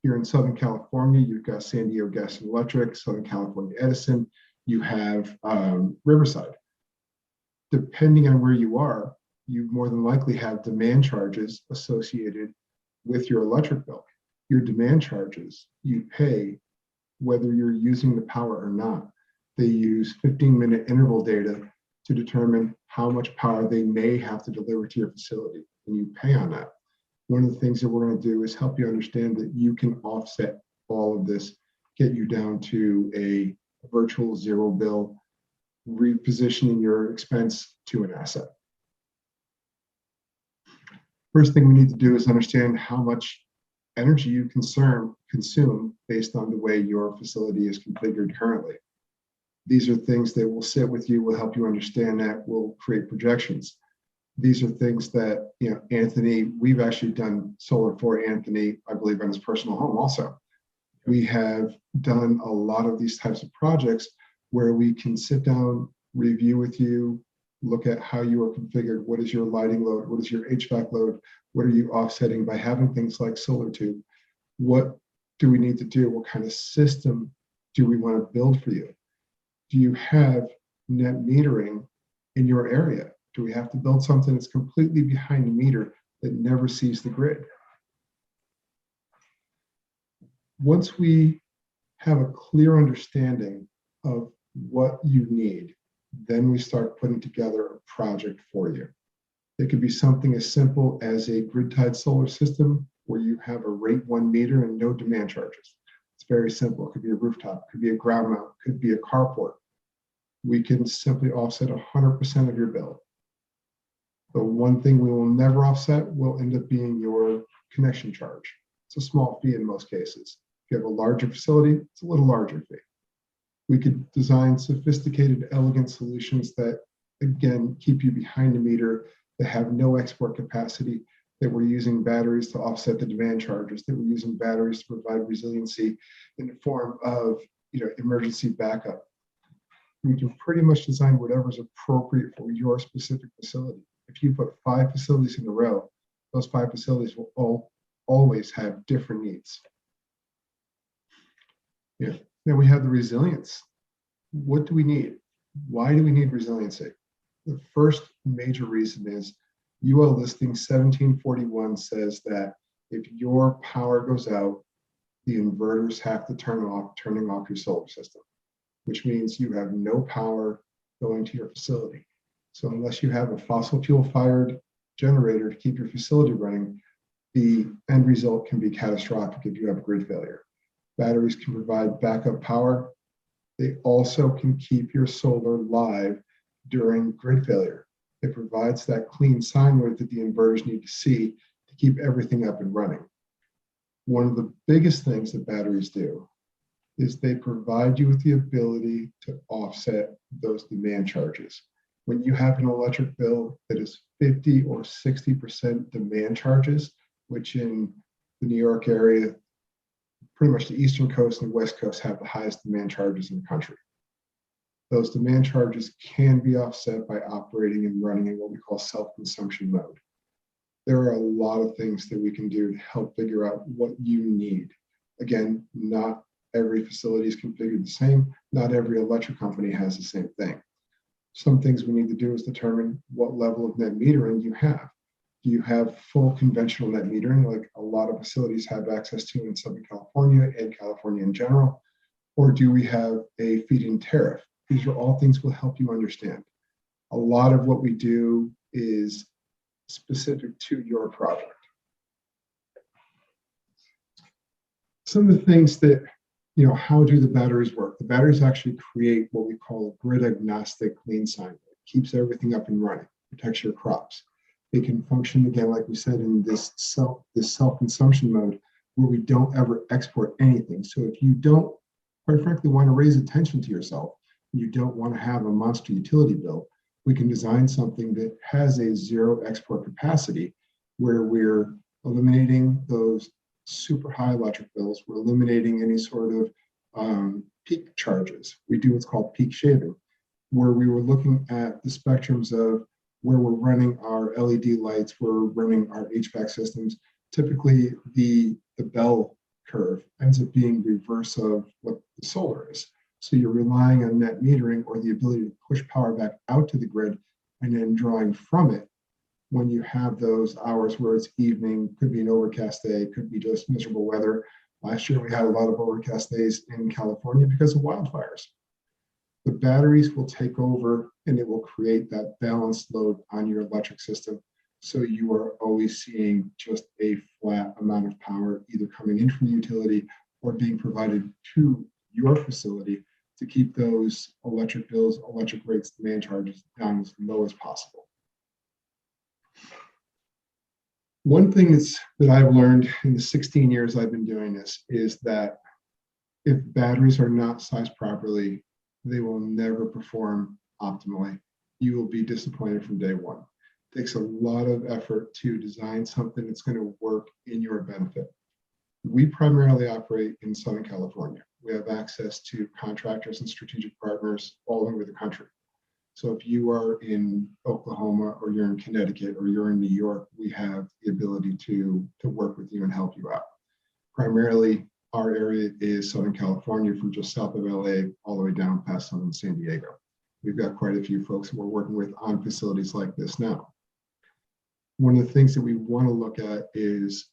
Here in Southern California, you've got San Diego Gas and Electric, Southern California Edison, you have Riverside. Depending on where you are, you more than likely have demand charges associated with your electric bill. Your demand charges you pay whether you're using the power or not. They use 15-minute interval data to determine how much power they may have to deliver to your facility, and you pay on that. One of the things that we're going to do is help you understand that you can offset all of this, get you down to a virtual zero bill, repositioning your expense to an asset. First thing we need to do is understand how much energy you consume based on the way your facility is configured currently. These are things that will sit with you, will help you understand that, will create projections. These are things that, Anthony, we've actually done solar for Anthony, I believe, in his personal home also. We have done a lot of these types of projects where we can sit down, review with you, look at how you are configured, what is your lighting load, what is your HVAC load, what are you offsetting by having things like Solatube, what do we need to do, what kind of system do we want to build for you? Do you have net metering in your area? Do we have to build something that's completely behind the meter that never sees the grid? Once we have a clear understanding of what you need, then we start putting together a project for you. It could be something as simple as a grid-tied solar system where you have a rate 1 meter and no demand charges. It's very simple. It could be a rooftop, it could be a ground mount, it could be a carport. We can simply offset 100% of your bill. The one thing we will never offset will end up being your connection charge. It's a small fee in most cases. If you have a larger facility, it's a little larger fee. We could design sophisticated, elegant solutions that, again, keep you behind the meter, that have no export capacity, that we're using batteries to offset the demand charges, that we're using batteries to provide resiliency in the form of emergency backup. We can pretty much design whatever's appropriate for your specific facility. If you put 5 facilities in a row, those 5 facilities will always have different needs. Then we have the resilience. What do we need? Why do we need resiliency? The first major reason is UL listing 1741 says that if your power goes out, the inverters have to turning off your solar system, which means you have no power going to your facility. So unless you have a fossil fuel fired generator to keep your facility running, the end result can be catastrophic if you have grid failure. Batteries can provide backup power. They also can keep your solar live during grid failure. It provides that clean sine wave that the inverters need to see to keep everything up and running. One of the biggest things that batteries do is they provide you with the ability to offset those demand charges. When you have an electric bill that is 50 or 60% demand charges, which in the New York area, pretty much the Eastern Coast and West Coast have the highest demand charges in the country. Those demand charges can be offset by operating and running in what we call self-consumption mode. There are a lot of things that we can do to help figure out what you need. Again, not every facility is configured the same. Not every electric company has the same thing. Some things we need to do is determine what level of net metering you have. Do you have full conventional net metering, like a lot of facilities have access to in Southern California and California in general? Or do we have a feed-in tariff? These are all things we'll help you understand. A lot of what we do is specific to your project. Some of the things that, how do the batteries work? The batteries actually create what we call a grid agnostic clean sine. It keeps everything up and running, protects your crops. They can function, again, like we said, in this self-consumption mode where we don't ever export anything. So if you don't, quite frankly, want to raise attention to yourself, you don't want to have a monster utility bill, we can design something that has a zero export capacity where we're eliminating those super high electric bills. We're eliminating any sort of peak charges. We do what's called peak shaving, where we were looking at the spectrums of where we're running our LED lights, we're running our HVAC systems. Typically, the bell curve ends up being reverse of what the solar is. So you're relying on net metering or the ability to push power back out to the grid and then drawing from it when you have those hours where it's evening, could be an overcast day, could be just miserable weather. Last year, we had a lot of overcast days in California because of wildfires. The batteries will take over and it will create that balanced load on your electric system. So you are always seeing just a flat amount of power either coming in from the utility or being provided to your facility to keep those electric bills, electric rates, demand charges down as low as possible. One thing that I've learned in the 16 years I've been doing this is that if batteries are not sized properly, they will never perform optimally. You will be disappointed from day one. It takes a lot of effort to design something that's going to work in your benefit. We primarily operate in Southern California. We have access to contractors and strategic partners all over the country. So if you are in Oklahoma or you're in Connecticut or you're in New York, we have the ability to work with you and help you out. Primarily, our area is Southern California from just south of LA all the way down past Southern San Diego. We've got quite a few folks that we're working with on facilities like this now. One of the things that we want to look at is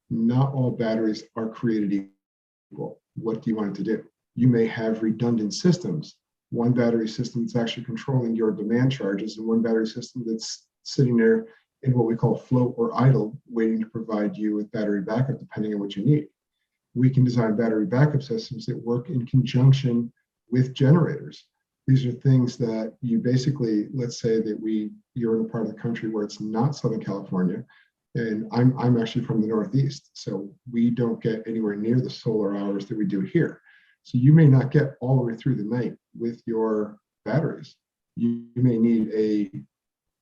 not all batteries are created equal. What do you want it to do? You may have redundant systems. One battery system that's actually controlling your demand charges and one battery system that's sitting there in what we call float or idle, waiting to provide you with battery backup depending on what you need. We can design battery backup systems that work in conjunction with generators. These are things that you basically, let's say that you're in a part of the country where it's not Southern California, and I'm actually from the Northeast, so we don't get anywhere near the solar hours that we do here. So you may not get all the way through the night with your batteries. You may need a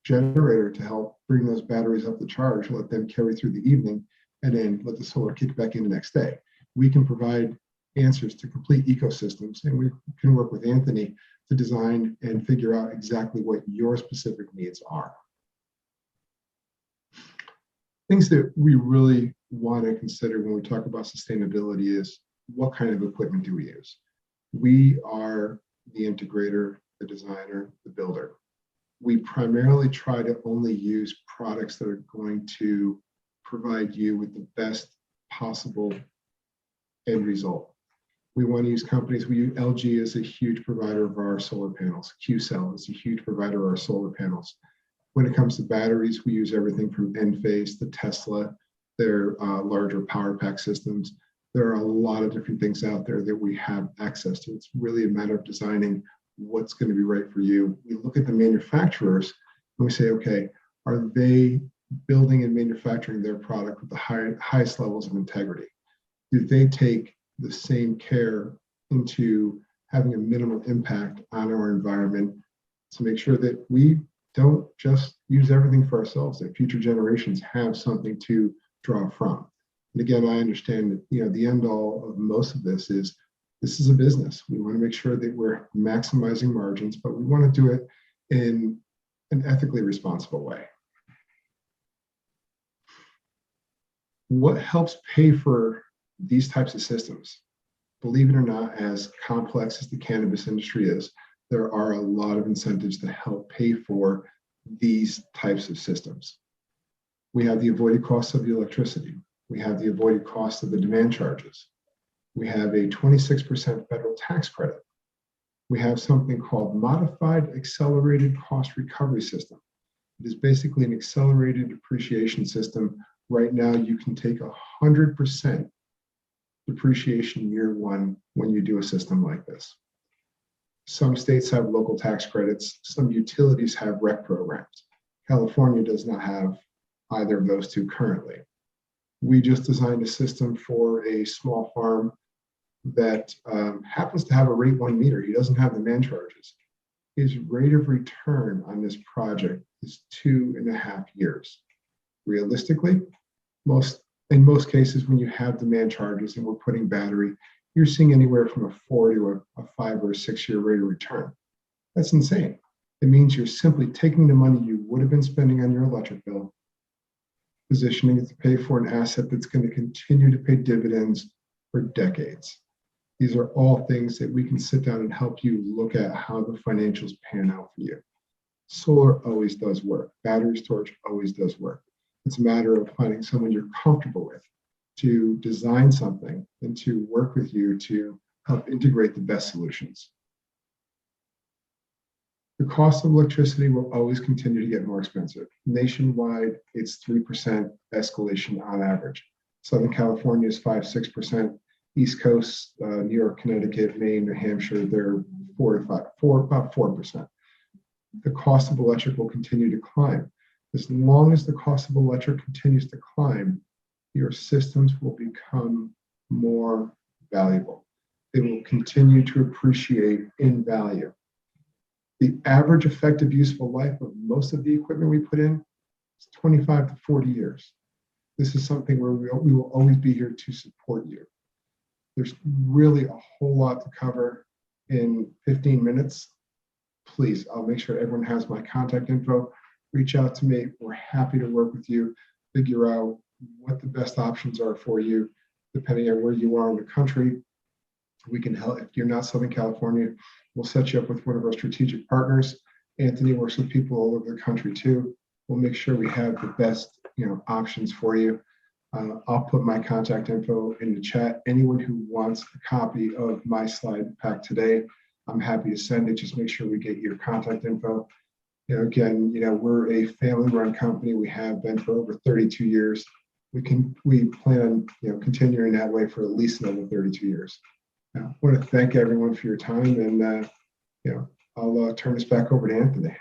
generator to help bring those batteries up to charge, let them carry through the evening, and then let the solar kick back in the next day. We can provide answers to complete ecosystems, and we can work with Anthony to design and figure out exactly what your specific needs are. Things that we really want to consider when we talk about sustainability is what kind of equipment do we use? We are the integrator, the designer, the builder. We primarily try to only use products that are going to provide you with the best possible end result. We want to use companies. LG is a huge provider of our solar panels. QCell is a huge provider of our solar panels. When it comes to batteries, we use everything from Enphase to Tesla, their larger power pack systems. There are a lot of different things out there that we have access to. It's really a matter of designing what's going to be right for you. We look at the manufacturers and we say, okay, are they building and manufacturing their product with the highest levels of integrity? Do they take the same care into having a minimal impact on our environment to make sure that we don't just use everything for ourselves, that future generations have something to draw from? And again, I understand that the end all of most of this is a business. We want to make sure that we're maximizing margins, but we want to do it in an ethically responsible way. What helps pay for these types of systems? Believe it or not, as complex as the cannabis industry is, there are a lot of incentives to help pay for these types of systems. We have the avoided costs of the electricity. We have the avoided cost of the demand charges. We have a 26% federal tax credit. We have something called Modified Accelerated Cost Recovery System. It is basically an accelerated depreciation system. Right now, you can take 100% depreciation year one when you do a system like this. Some states have local tax credits. Some utilities have REC programs. California does not have either of those two currently. We just designed a system for a small farm that happens to have a rate 1 meter. He doesn't have demand charges. His rate of return on this project is 2.5 years. Realistically, in most cases, when you have demand charges and we're putting battery, you're seeing anywhere from a 4 to a 5 or a 6 year rate of return. That's insane. It means you're simply taking the money you would have been spending on your electric bill, positioning it to pay for an asset that's going to continue to pay dividends for decades. These are all things that we can sit down and help you look at how the financials pan out for you. Solar always does work. Battery storage always does work. It's a matter of finding someone you're comfortable with to design something and to work with you to help integrate the best solutions. The cost of electricity will always continue to get more expensive. Nationwide, it's 3% escalation on average. Southern California is 5-6%. East Coast, New York, Connecticut, Maine, New Hampshire, they're about 4%. The cost of electric will continue to climb. As long as the cost of electric continues to climb, your systems will become more valuable. They will continue to appreciate in value. The average effective useful life of most of the equipment we put in is 25 to 40 years. This is something where we will always be here to support you. There's really a whole lot to cover in 15 minutes. Please, I'll make sure everyone has my contact info. Reach out to me. We're happy to work with you, figure out what the best options are for you, depending on where you are in the country. We can help. If you're not Southern California, we'll set you up with one of our strategic partners. Anthony works with people all over the country too. We'll make sure we have the best, options for you. I'll put my contact info in the chat. Anyone who wants a copy of my slide pack today, I'm happy to send it. Just make sure we get your contact info. Again, we're a family-run company. We have been for over 32 years. We plan on, continuing that way for at least another 32 years. I want to thank everyone for your time, and I'll turn this back over to Anthony.